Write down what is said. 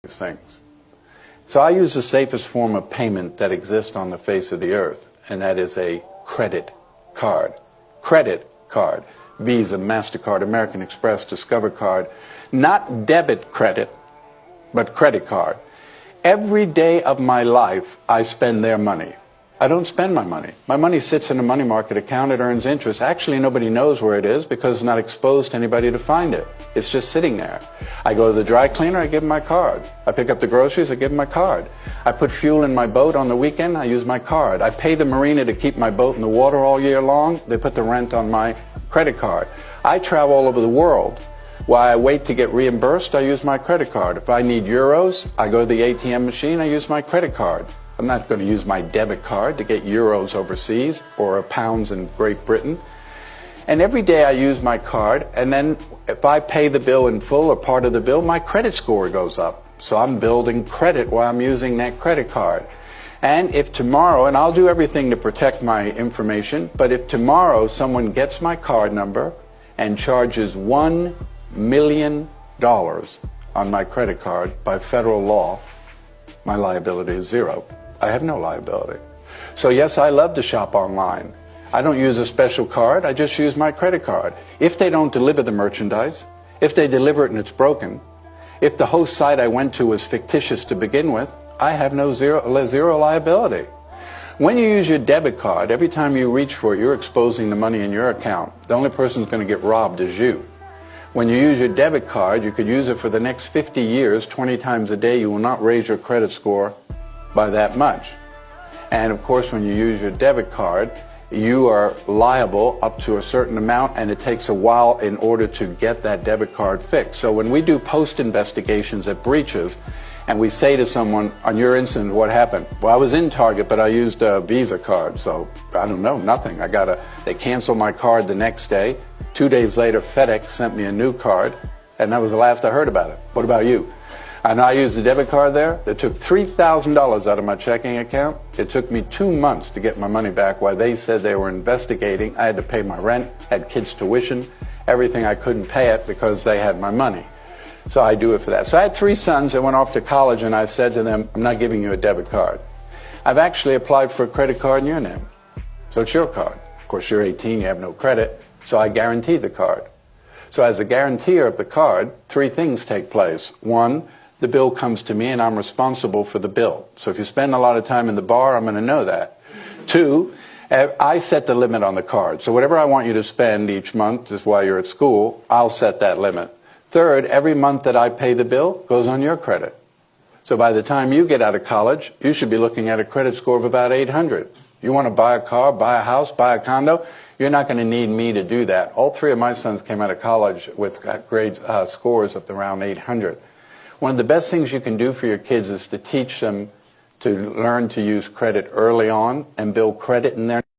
things. So I use the safest form of payment that exists on the face of the earth, and that is a credit card. Credit card. Visa, MasterCard, American Express, Discover card. Not debit credit, but credit card. Every day of my life, I spend their money. I don't spend my money. My money sits in a money market account. It earns interest. Actually, nobody knows where it is because it's not exposed to anybody to find it. It's just sitting there. I go to the dry cleaner, I give them my card. I pick up the groceries, I give them my card. I put fuel in my boat on the weekend, I use my card. I pay the marina to keep my boat in the water all year long. They put the rent on my credit card. I travel all over the world. While I wait to get reimbursed, I use my credit card. If I need euros, I go to the ATM machine, I use my credit card. I'm not going to use my debit card to get euros overseas or pounds in Great Britain. And every day I use my card, and then if I pay the bill in full or part of the bill, my credit score goes up. So I'm building credit while I'm using that credit card. And if tomorrow, and I'll do everything to protect my information, but if tomorrow someone gets my card number and charges $1 million on my credit card by federal law, my liability is zero. I have no liability. So yes, I love to shop online. I don't use a special card, I just use my credit card. If they don't deliver the merchandise, if they deliver it and it's broken, if the host site I went to was fictitious to begin with, I have zero liability. When you use your debit card, every time you reach for it, you're exposing the money in your account. The only person who's going to get robbed is you. When you use your debit card, you could use it for the next 50 years, 20 times a day. You will not raise your credit score by that much. And of course, when you use your debit card, you are liable up to a certain amount, and it takes a while in order to get that debit card fixed. So when we do post investigations at breaches, and we say to someone, on your incident, what happened? Well, I was in Target, but I used a Visa card, so I don't know, nothing. They canceled my card the next day. 2 days later, FedEx sent me a new card, and that was the last I heard about it. What about you? And I used a debit card there that took $3,000 out of my checking account. It took me 2 months to get my money back while they said they were investigating. I had to pay my rent, had kids' tuition, everything. I couldn't pay it because they had my money. So I do it for that. So I had 3 sons that went off to college, and I said to them, I'm not giving you a debit card. I've actually applied for a credit card in your name. So it's your card. Of course, you're 18, you have no credit, so I guarantee the card. So as a guarantor of the card, 3 things take place. 1, the bill comes to me and I'm responsible for the bill. So if you spend a lot of time in the bar, I'm going to know that. 2, I set the limit on the card. So whatever I want you to spend each month is while you're at school, I'll set that limit. 3rd, every month that I pay the bill goes on your credit. So by the time you get out of college, you should be looking at a credit score of about 800. You want to buy a car, buy a house, buy a condo, you're not going to need me to do that. All 3 of my sons came out of college with scores of around 800. One of the best things you can do for your kids is to teach them to learn to use credit early on and build credit in their